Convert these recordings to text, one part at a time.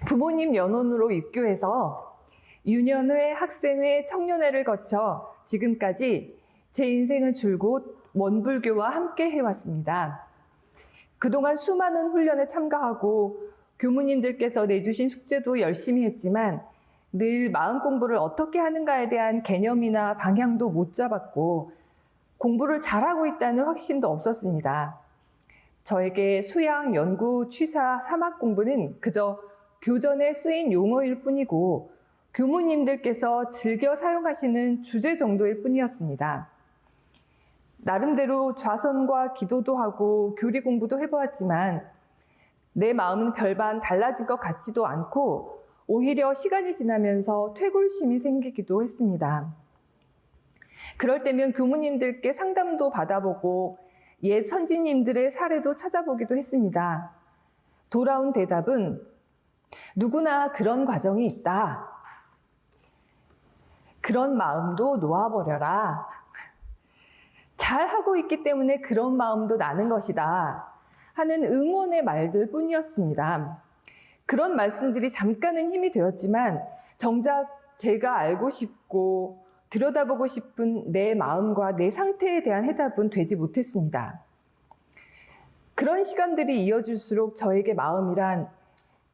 부모님 연원으로 입교해서 유년회, 학생회, 청년회를 거쳐 지금까지 제 인생은 줄곧 원불교와 함께 해왔습니다. 그동안 수많은 훈련에 참가하고 교무님들께서 내주신 숙제도 열심히 했지만 늘 마음 공부를 어떻게 하는가에 대한 개념이나 방향도 못 잡았고 공부를 잘하고 있다는 확신도 없었습니다. 저에게 수양, 연구, 취사, 사막 공부는 그저 교전에 쓰인 용어일 뿐이고 교무님들께서 즐겨 사용하시는 주제 정도일 뿐이었습니다. 나름대로 좌선과 기도도 하고 교리 공부도 해보았지만 내 마음은 별반 달라진 것 같지도 않고 오히려 시간이 지나면서 퇴골심이 생기기도 했습니다. 그럴 때면 교무님들께 상담도 받아보고 옛 선지님들의 사례도 찾아보기도 했습니다. 돌아온 대답은 누구나 그런 과정이 있다. 그런 마음도 놓아버려라. 잘하고 있기 때문에 그런 마음도 나는 것이다. 하는 응원의 말들 뿐이었습니다. 그런 말씀들이 잠깐은 힘이 되었지만 정작 제가 알고 싶고 들여다보고 싶은 내 마음과 내 상태에 대한 해답은 되지 못했습니다. 그런 시간들이 이어질수록 저에게 마음이란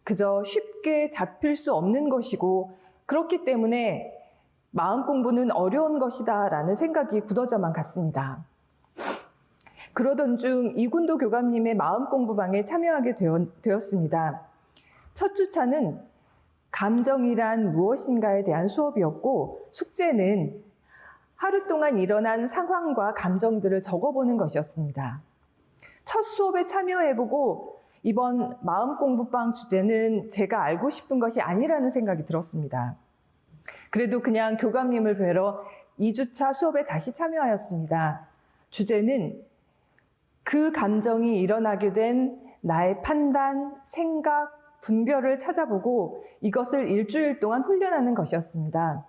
그저 쉽게 잡힐 수 없는 것이고 그렇기 때문에 마음 공부는 어려운 것이다 라는 생각이 굳어져만 갔습니다. 그러던 중 이군도 교감님의 마음 공부방에 참여하게 되었습니다. 첫 주차는 감정이란 무엇인가에 대한 수업이었고 숙제는 하루 동안 일어난 상황과 감정들을 적어보는 것이었습니다. 첫 수업에 참여해보고 이번 마음 공부방 주제는 제가 알고 싶은 것이 아니라는 생각이 들었습니다. 그래도 그냥 교감님을 뵈러 2주차 수업에 다시 참여하였습니다. 주제는 그 감정이 일어나게 된 나의 판단, 생각, 분별을 찾아보고 이것을 일주일 동안 훈련하는 것이었습니다.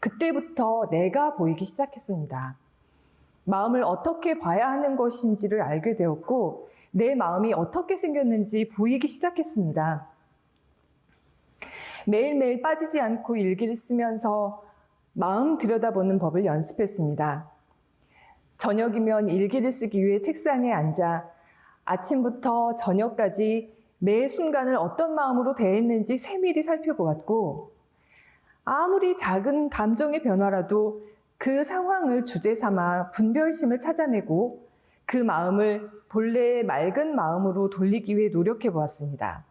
그때부터 내가 보이기 시작했습니다. 마음을 어떻게 봐야 하는 것인지를 알게 되었고 내 마음이 어떻게 생겼는지 보이기 시작했습니다. 매일매일 빠지지 않고 일기를 쓰면서 마음 들여다보는 법을 연습했습니다. 저녁이면 일기를 쓰기 위해 책상에 앉아 아침부터 저녁까지 매 순간을 어떤 마음으로 대했는지 세밀히 살펴보았고 아무리 작은 감정의 변화라도 그 상황을 주제 삼아 분별심을 찾아내고 그 마음을 본래의 맑은 마음으로 돌리기 위해 노력해 보았습니다.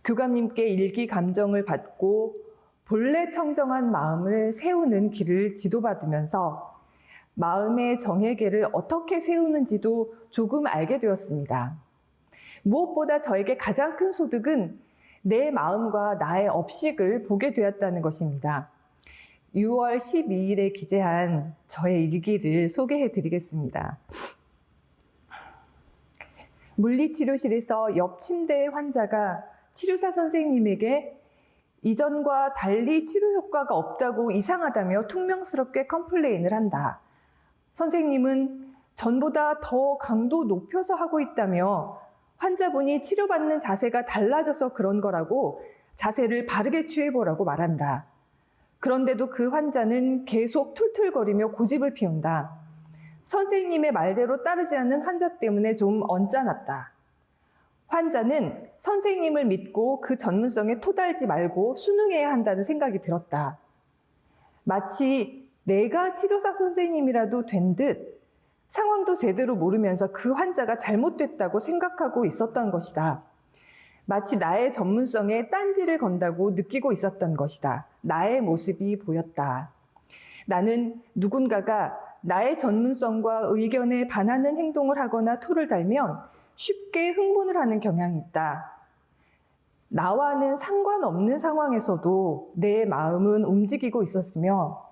교감님께 일기 감정을 받고 본래 청정한 마음을 세우는 길을 지도받으면서 마음의 정예계를 어떻게 세우는지도 조금 알게 되었습니다. 무엇보다 저에게 가장 큰 소득은 내 마음과 나의 업식을 보게 되었다는 것입니다. 6월 12일에 기재한 저의 일기를 소개해 드리겠습니다. 물리치료실에서 옆 침대의 환자가 치료사 선생님에게 이전과 달리 치료 효과가 없다고 이상하다며 퉁명스럽게 컴플레인을 한다. 선생님은 전보다 더 강도 높여서 하고 있다며 환자분이 치료받는 자세가 달라져서 그런 거라고 자세를 바르게 취해보라고 말한다. 그런데도 그 환자는 계속 툴툴거리며 고집을 피운다. 선생님의 말대로 따르지 않는 환자 때문에 좀 언짢았다. 환자는 선생님을 믿고 그 전문성에 토달지 말고 순응해야 한다는 생각이 들었다. 마치 내가 치료사 선생님이라도 된 듯 상황도 제대로 모르면서 그 환자가 잘못됐다고 생각하고 있었던 것이다. 마치 나의 전문성에 딴지를 건다고 느끼고 있었던 것이다. 나의 모습이 보였다. 나는 누군가가 나의 전문성과 의견에 반하는 행동을 하거나 토를 달면 쉽게 흥분을 하는 경향이 있다. 나와는 상관없는 상황에서도 내 마음은 움직이고 있었으며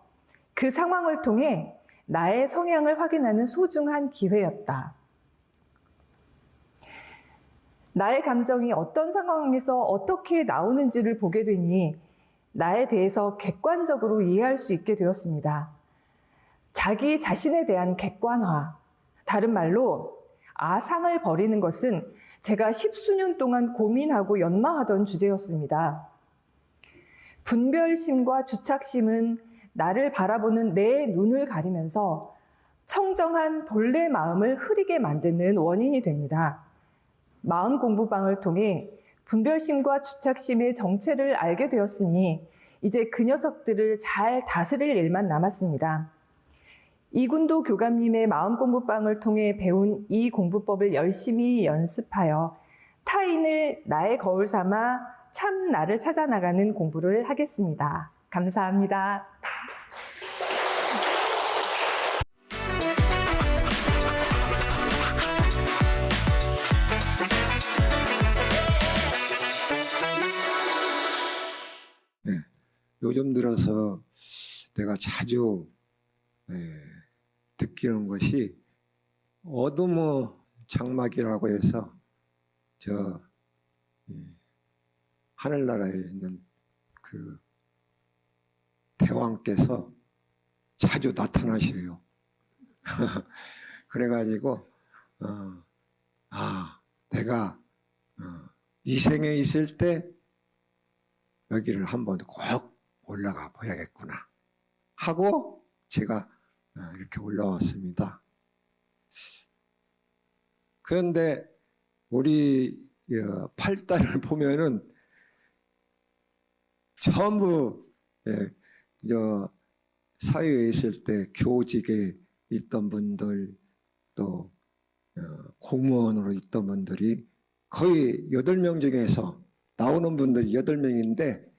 그 상황을 통해 나의 성향을 확인하는 소중한 기회였다. 나의 감정이 어떤 상황에서 어떻게 나오는지를 보게 되니 나에 대해서 객관적으로 이해할 수 있게 되었습니다. 자기 자신에 대한 객관화, 다른 말로 아상을 버리는 것은 제가 십수년 동안 고민하고 연마하던 주제였습니다. 분별심과 주착심은 나를 바라보는 내 눈을 가리면서 청정한 본래 마음을 흐리게 만드는 원인이 됩니다. 마음 공부방을 통해 분별심과 주착심의 정체를 알게 되었으니 이제 그 녀석들을 잘 다스릴 일만 남았습니다. 이군도 교감님의 마음 공부방을 통해 배운 이 공부법을 열심히 연습하여 타인을 나의 거울 삼아 참 나를 찾아 나가는 공부를 하겠습니다. 감사합니다. 네, 요즘 들어서 내가 자주 느끼는 것이 어둠의 장막이라고 해서 저 하늘나라에 있는 그 대왕께서 자주 나타나셔요. 그래가지고 내가 이 생에 있을 때 여기를 한번 꼭 올라가 봐야겠구나 하고 제가 이렇게 올라왔습니다. 그런데 우리 8단을 보면은 전부 사회에 있을 때 교직에 있던 분들 또 공무원으로 있던 분들이 거의 8명 중에서 나오는 분들이 8명인데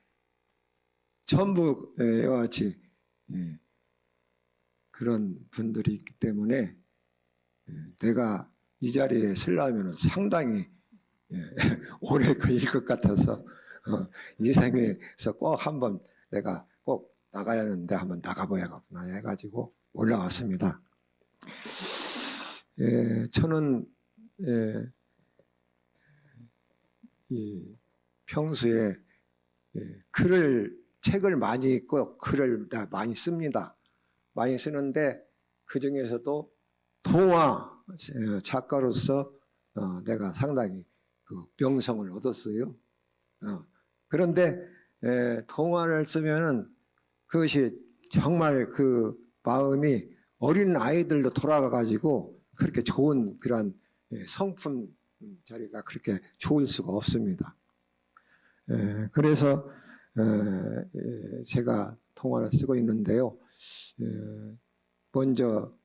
전부 이와 같이 그런 분들이 있기 때문에 내가 이 자리에 서려면 상당히 오래 걸릴 것 같아서 이 생에서 꼭 한번 내가 꼭 나가야 하는데 한번 나가봐야겠구나 해가지고 올라왔습니다. 저는 이 평소에 책을 많이 읽고 글을 많이 씁니다. 많이 쓰는데 그 중에서도 동화 작가로서 내가 상당히 그 명성을 얻었어요. 그런데 동화를 쓰면은 그것이 정말 그 마음이 어린 아이들로 돌아가 가지고 그렇게 좋은 그런 성품 자리가 그렇게 좋을 수가 없습니다. 그래서 제가 동화를 쓰고 있는데요. 먼저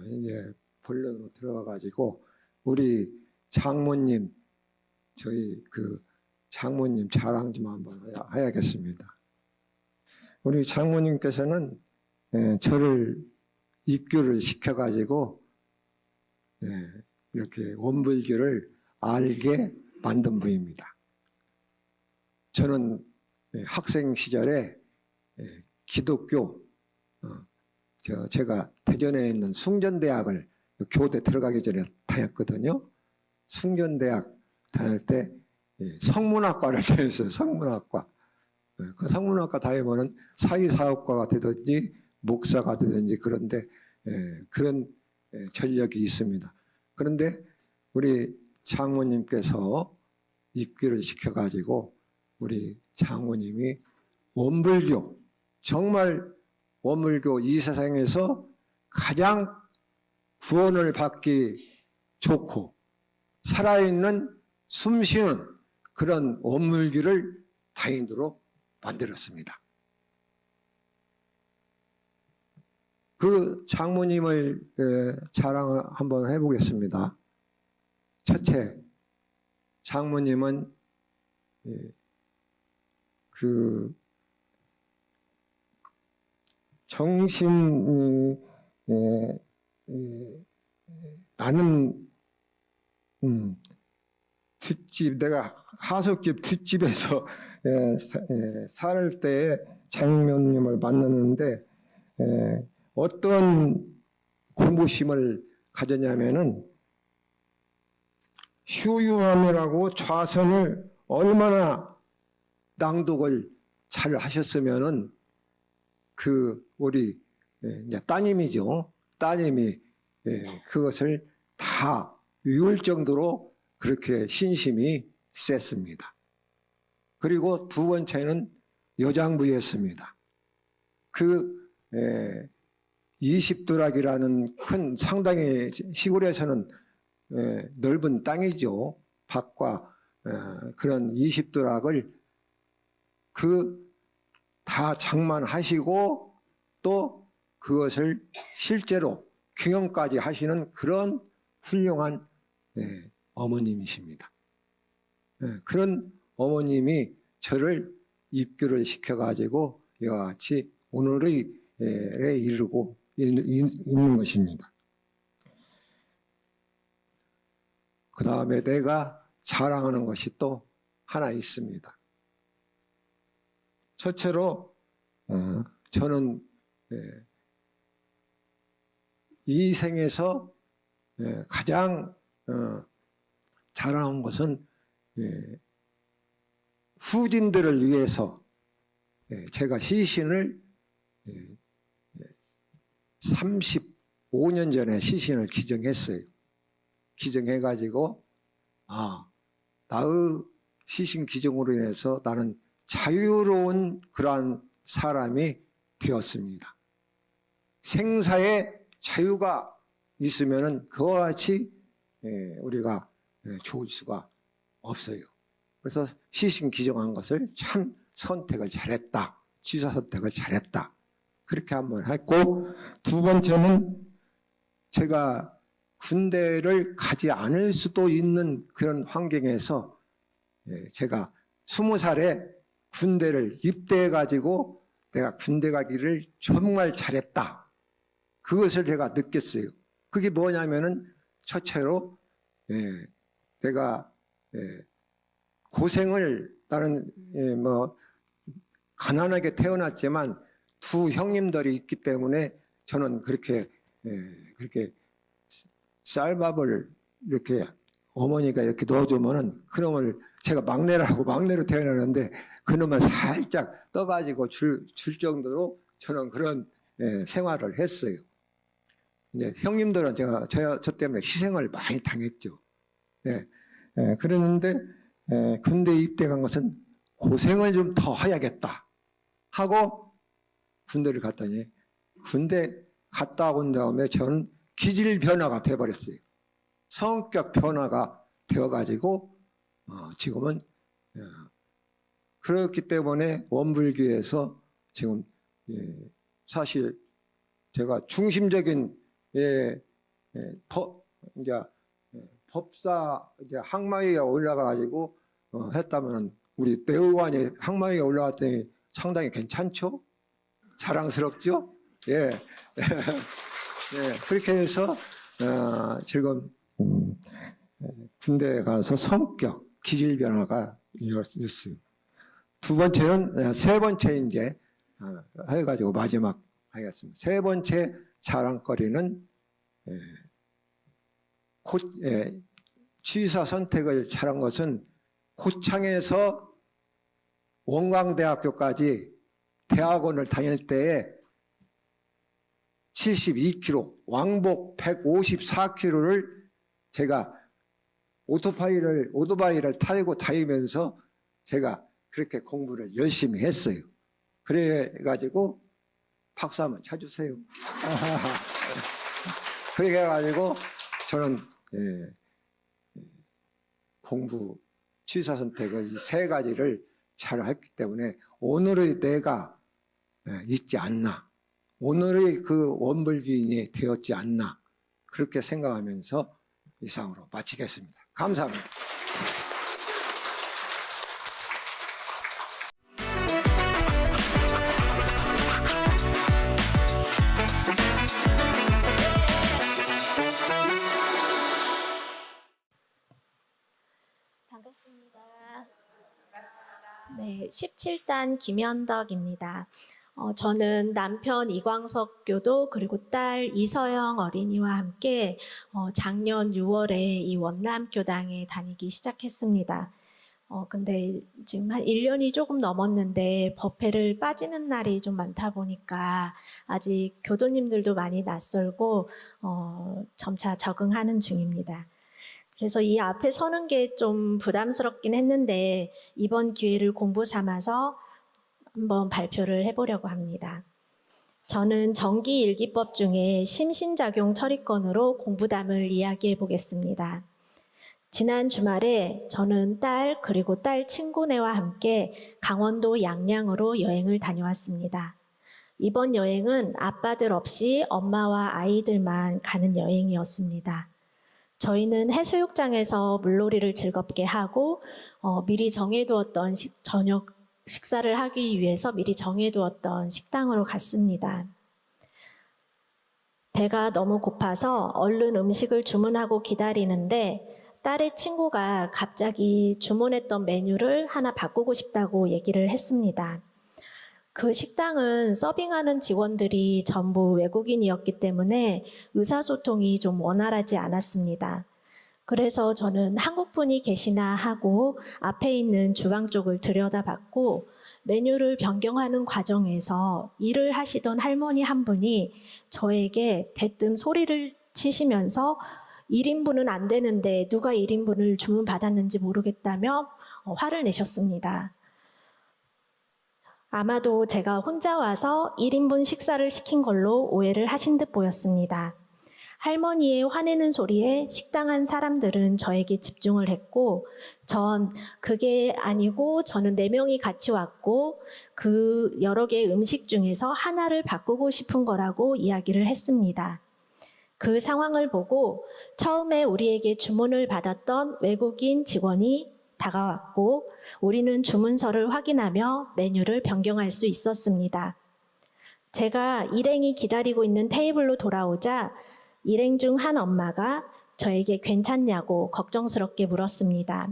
이제 본론으로 들어가 가지고 우리 장모님 저희 그 장모님 자랑 좀 한번 해야겠습니다. 우리 장모님께서는 저를 입교를 시켜가지고 이렇게 원불교를 알게 만든 분입니다. 저는 학생 시절에 기독교 제가 대전에 있는 숭전대학을 교대 들어가기 전에 다녔거든요. 숭전대학 다닐 때 성문학과를 다녔어요. 성문학과. 그 성문학과 다니면은 사회사업가가 되든지 목사가 되든지 그런데 그런 전력이 있습니다. 그런데 우리 장모님께서 입교를 시켜가지고 우리 장모님이 원불교 정말 원불교 이 세상에서 가장 구원을 받기 좋고 살아있는 숨쉬는 그런 원불교를 다인으로 만들었습니다. 그 장모님을 자랑 한번 해보겠습니다. 첫째, 장모님은 그 정신 나는 뒷집 내가 하숙집 뒷집에서 살 때 장모님을 만났는데 어떤 공부심을 가졌냐면은 휴유함이라고 좌선을 얼마나 낭독을 잘 하셨으면은 그 우리 따님이죠. 따님이 그것을 다 외울 정도로 그렇게 신심이 셌습니다. 그리고 두 번째는 여장부였습니다. 그 20두락이라는 큰 상당히 시골에서는 넓은 땅이죠. 밭과 그런 20두락을 다 장만하시고 또 그것을 실제로 경영까지 하시는 그런 훌륭한 어머님이십니다. 그런 어머님이 저를 입교를 시켜가지고 이와 같이 오늘의 에 이르고 있는 것입니다. 그 다음에 내가 자랑하는 것이 또 하나 있습니다. 첫째로 저는 이 생에서 가장 자랑한 것은 후진들을 위해서 제가 시신을 35년 전에 시신을 기증했어요. 기증해가지고 나의 시신 기증으로 인해서 나는 자유로운 그러한 사람이 되었습니다. 생사에 자유가 있으면 그와 같이 우리가 좋을 수가 없어요. 그래서 시신 기증한 것을 참 선택을 잘했다. 취사 선택을 잘했다. 그렇게 한번 했고, 두 번째는 제가 군대를 가지 않을 수도 있는 그런 환경에서 제가 20살에 군대를 입대해가지고 내가 군대 가기를 정말 잘했다. 그것을 제가 느꼈어요. 그게 뭐냐면은 첫째로 내가 고생을 나는 가난하게 태어났지만 두 형님들이 있기 때문에 저는 그렇게 쌀밥을 이렇게 어머니가 이렇게 넣어주면은 그놈을 제가 막내로 태어났는데 그놈을 살짝 떠가지고 줄 정도로 저는 그런 생활을 했어요. 이제 형님들은 저 때문에 희생을 많이 당했죠. 그랬는데 군대 입대 간 것은 고생을 좀 더 해야겠다 하고 군대를 갔더니 군대 갔다 온 다음에 저는 기질 변화가 돼버렸어요. 성격 변화가 되어가지고 지금은 그렇기 때문에 원불교에서 지금 사실 제가 중심적인 법사 항마위에 올라가가지고 했다면 우리 내의관이 항마위에 올라갔더니 상당히 괜찮죠? 자랑스럽죠? 예. 그렇게 해서 지금 군대에 가서 성격, 기질 변화가 있어요. 세 번째 이제 해가지고 마지막 하겠습니다. 세 번째 자랑거리는 취사 선택을 잘한 것은 고창에서 원광대학교까지 대학원을 다닐 때에 72km, 왕복 154km를 제가 오토바이를 타고 다니면서 제가 그렇게 공부를 열심히 했어요. 그래가지고 박수 한번 쳐주세요. 그래가지고 저는 공부, 취사 선택을 이 세 가지를 잘 했기 때문에 오늘의 내가 있지 않나. 오늘의 그 원불기인이 되었지 않나. 그렇게 생각하면서 이상으로 마치겠습니다. 감사합니다. 반갑습니다. 네, 17단 김현덕입니다. 저는 남편 이광석 교도 그리고 딸 이서영 어린이와 함께 작년 6월에 이 원남교당에 다니기 시작했습니다. 근데 지금 한 1년이 조금 넘었는데 법회를 빠지는 날이 좀 많다 보니까 아직 교도님들도 많이 낯설고 점차 적응하는 중입니다. 그래서 이 앞에 서는 게 좀 부담스럽긴 했는데 이번 기회를 공부 삼아서 한번 발표를 해보려고 합니다. 저는 정기일기법 중에 심신작용 처리권으로 공부담을 이야기해 보겠습니다. 지난 주말에 저는 딸 그리고 딸 친구네와 함께 강원도 양양으로 여행을 다녀왔습니다. 이번 여행은 아빠들 없이 엄마와 아이들만 가는 여행이었습니다. 저희는 해수욕장에서 물놀이를 즐겁게 하고 미리 정해두었던 저녁 식사를 하기 위해서 미리 정해두었던 식당으로 갔습니다. 배가 너무 고파서 얼른 음식을 주문하고 기다리는데 딸의 친구가 갑자기 주문했던 메뉴를 하나 바꾸고 싶다고 얘기를 했습니다. 그 식당은 서빙하는 직원들이 전부 외국인이었기 때문에 의사소통이 좀 원활하지 않았습니다. 그래서 저는 한국분이 계시나 하고 앞에 있는 주방 쪽을 들여다봤고 메뉴를 변경하는 과정에서 일을 하시던 할머니 한 분이 저에게 대뜸 소리를 치시면서 1인분은 안 되는데 누가 1인분을 주문받았는지 모르겠다며 화를 내셨습니다. 아마도 제가 혼자 와서 1인분 식사를 시킨 걸로 오해를 하신 듯 보였습니다. 할머니의 화내는 소리에 식당한 사람들은 저에게 집중을 했고 전 그게 아니고 저는 4명이 같이 왔고 그 여러 개의 음식 중에서 하나를 바꾸고 싶은 거라고 이야기를 했습니다. 그 상황을 보고 처음에 우리에게 주문을 받았던 외국인 직원이 다가왔고 우리는 주문서를 확인하며 메뉴를 변경할 수 있었습니다. 제가 일행이 기다리고 있는 테이블로 돌아오자 일행 중 한 엄마가 저에게 괜찮냐고 걱정스럽게 물었습니다.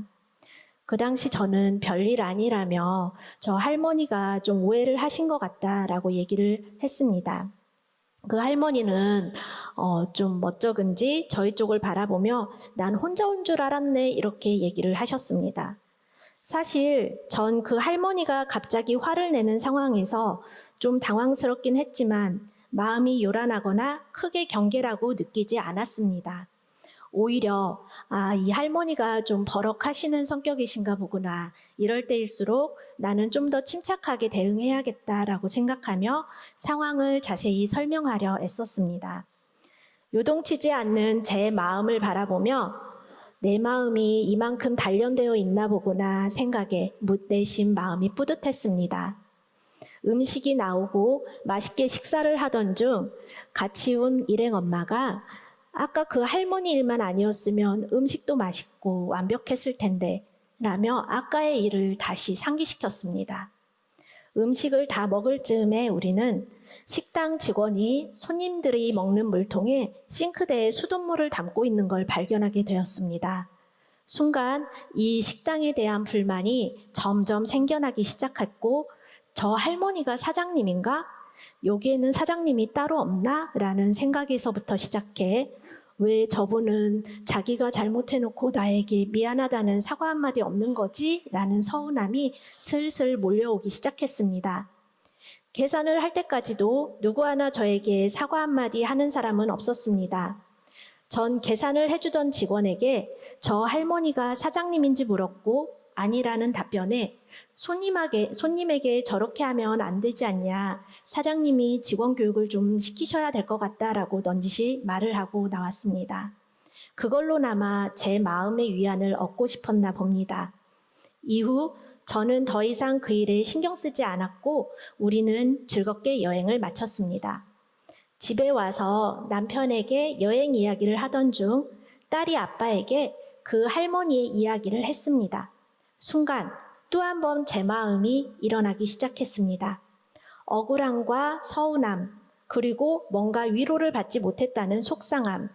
그 당시 저는 별일 아니라며 저 할머니가 좀 오해를 하신 것 같다라고 얘기를 했습니다. 그 할머니는 좀 멋쩍은지 저희 쪽을 바라보며 난 혼자 온 줄 알았네 이렇게 얘기를 하셨습니다. 사실 전 그 할머니가 갑자기 화를 내는 상황에서 좀 당황스럽긴 했지만 마음이 요란하거나 크게 경계라고 느끼지 않았습니다. 오히려 이 할머니가 좀 버럭하시는 성격이신가 보구나. 이럴 때일수록 나는 좀 더 침착하게 대응해야겠다라고 생각하며 상황을 자세히 설명하려 애썼습니다. 요동치지 않는 제 마음을 바라보며 내 마음이 이만큼 단련되어 있나 보구나 생각에 내심 마음이 뿌듯했습니다. 음식이 나오고 맛있게 식사를 하던 중 같이 온 일행 엄마가 아까 그 할머니 일만 아니었으면 음식도 맛있고 완벽했을 텐데 라며 아까의 일을 다시 상기시켰습니다. 음식을 다 먹을 즈음에 우리는 식당 직원이 손님들이 먹는 물통에 싱크대에 수돗물을 담고 있는 걸 발견하게 되었습니다. 순간 이 식당에 대한 불만이 점점 생겨나기 시작했고 저 할머니가 사장님인가? 여기에는 사장님이 따로 없나? 라는 생각에서부터 시작해 왜 저분은 자기가 잘못해놓고 나에게 미안하다는 사과 한마디 없는 거지? 라는 서운함이 슬슬 몰려오기 시작했습니다. 계산을 할 때까지도 누구 하나 저에게 사과 한마디 하는 사람은 없었습니다. 전 계산을 해주던 직원에게 저 할머니가 사장님인지 물었고 아니라는 답변에 손님에게 저렇게 하면 안 되지 않냐. 사장님이 직원 교육을 좀 시키셔야 될 것 같다라고 넌지시 말을 하고 나왔습니다. 그걸로나마 제 마음의 위안을 얻고 싶었나 봅니다. 이후 저는 더 이상 그 일에 신경 쓰지 않았고 우리는 즐겁게 여행을 마쳤습니다. 집에 와서 남편에게 여행 이야기를 하던 중 딸이 아빠에게 그 할머니의 이야기를 했습니다. 순간 또 한 번 제 마음이 일어나기 시작했습니다. 억울함과 서운함, 그리고 뭔가 위로를 받지 못했다는 속상함.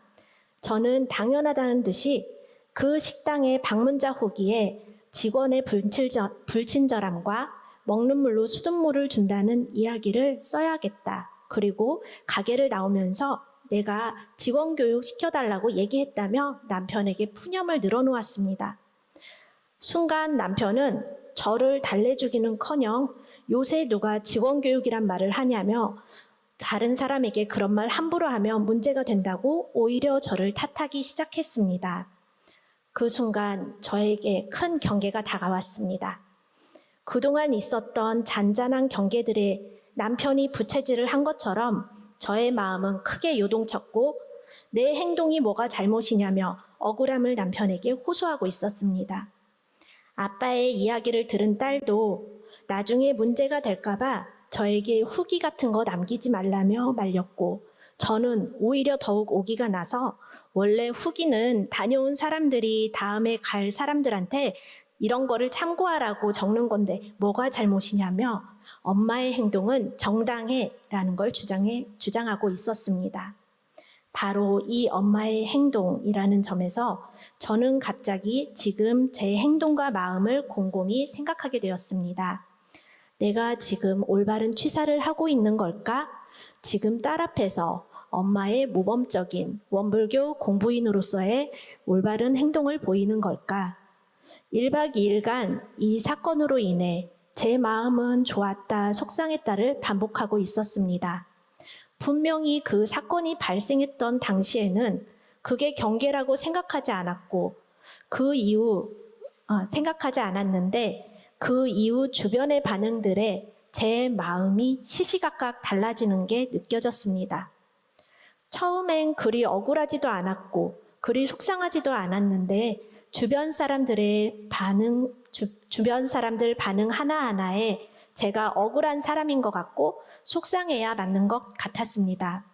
저는 당연하다는 듯이 그 식당의 방문자 후기에 직원의 불친절함과 먹는 물로 수돗물을 준다는 이야기를 써야겠다. 그리고 가게를 나오면서 내가 직원 교육 시켜달라고 얘기했다며 남편에게 푸념을 늘어놓았습니다. 순간 남편은 저를 달래주기는커녕 요새 누가 직원 교육이란 말을 하냐며 다른 사람에게 그런 말 함부로 하면 문제가 된다고 오히려 저를 탓하기 시작했습니다. 그 순간 저에게 큰 경계가 다가왔습니다. 그동안 있었던 잔잔한 경계들에 남편이 부채질을 한 것처럼 저의 마음은 크게 요동쳤고 내 행동이 뭐가 잘못이냐며 억울함을 남편에게 호소하고 있었습니다. 아빠의 이야기를 들은 딸도 나중에 문제가 될까봐 저에게 후기 같은 거 남기지 말라며 말렸고, 저는 오히려 더욱 오기가 나서 원래 후기는 다녀온 사람들이 다음에 갈 사람들한테 이런 거를 참고하라고 적는 건데 뭐가 잘못이냐며 엄마의 행동은 정당해라는 걸 주장하고 있었습니다. 바로 이 엄마의 행동이라는 점에서 저는 갑자기 지금 제 행동과 마음을 곰곰이 생각하게 되었습니다. 내가 지금 올바른 취사를 하고 있는 걸까? 지금 딸 앞에서 엄마의 모범적인 원불교 공부인으로서의 올바른 행동을 보이는 걸까? 1박 2일간 이 사건으로 인해 제 마음은 좋았다, 속상했다를 반복하고 있었습니다. 분명히 그 사건이 발생했던 당시에는 그게 경계라고 생각하지 않았고 생각하지 않았는데 그 이후 주변의 반응들에 제 마음이 시시각각 달라지는 게 느껴졌습니다. 처음엔 그리 억울하지도 않았고 그리 속상하지도 않았는데 주변 사람들 반응 하나하나에 제가 억울한 사람인 것 같고 속상해야 맞는 것 같았습니다.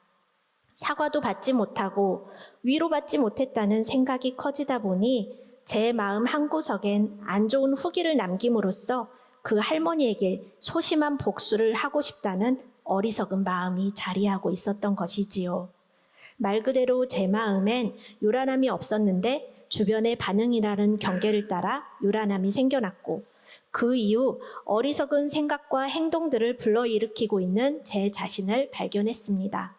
사과도 받지 못하고 위로받지 못했다는 생각이 커지다 보니 제 마음 한구석엔 안 좋은 후기를 남김으로써 그 할머니에게 소심한 복수를 하고 싶다는 어리석은 마음이 자리하고 있었던 것이지요. 말 그대로 제 마음엔 요란함이 없었는데 주변의 반응이라는 경계를 따라 요란함이 생겨났고 그 이후 어리석은 생각과 행동들을 불러일으키고 있는 제 자신을 발견했습니다.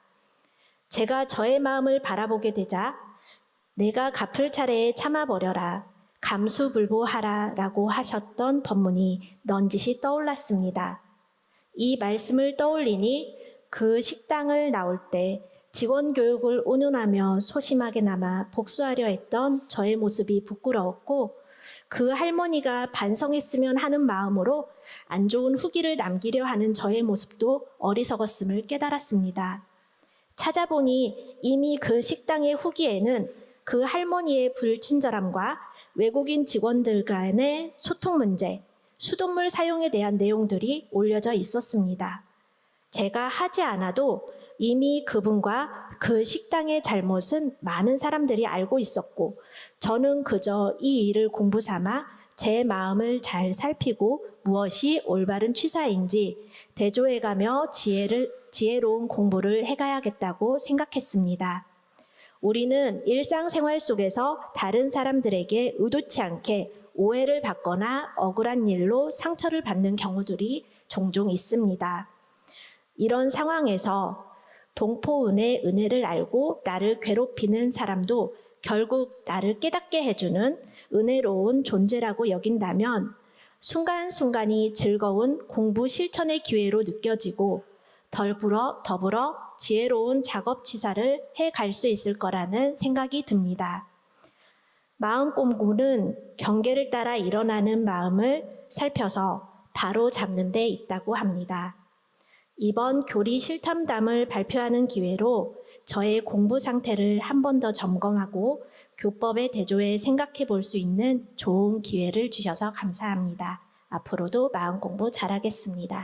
제가 저의 마음을 바라보게 되자 내가 갚을 차례에 참아버려라, 감수불보하라 라고 하셨던 법문이 넌지시 떠올랐습니다. 이 말씀을 떠올리니 그 식당을 나올 때 직원 교육을 운운하며 소심하게나마 복수하려 했던 저의 모습이 부끄러웠고 그 할머니가 반성했으면 하는 마음으로 안 좋은 후기를 남기려 하는 저의 모습도 어리석었음을 깨달았습니다. 찾아보니 이미 그 식당의 후기에는 그 할머니의 불친절함과 외국인 직원들 간의 소통 문제, 수돗물 사용에 대한 내용들이 올려져 있었습니다. 제가 하지 않아도 이미 그분과 그 식당의 잘못은 많은 사람들이 알고 있었고 저는 그저 이 일을 공부 삼아 제 마음을 잘 살피고 무엇이 올바른 취사인지 대조해가며 지혜로운 공부를 해가야겠다고 생각했습니다. 우리는 일상생활 속에서 다른 사람들에게 의도치 않게 오해를 받거나 억울한 일로 상처를 받는 경우들이 종종 있습니다. 이런 상황에서 동포은의 은혜를 알고 나를 괴롭히는 사람도 결국 나를 깨닫게 해주는 은혜로운 존재라고 여긴다면 순간순간이 즐거운 공부 실천의 기회로 느껴지고 더불어 지혜로운 작업 취사를 해갈 수 있을 거라는 생각이 듭니다. 마음 공부는 경계를 따라 일어나는 마음을 살펴서 바로 잡는 데 있다고 합니다. 이번 교리 실탐담을 발표하는 기회로 저의 공부 상태를 한 번 더 점검하고 교법에 대조해 생각해 볼 수 있는 좋은 기회를 주셔서 감사합니다. 앞으로도 마음 공부 잘하겠습니다.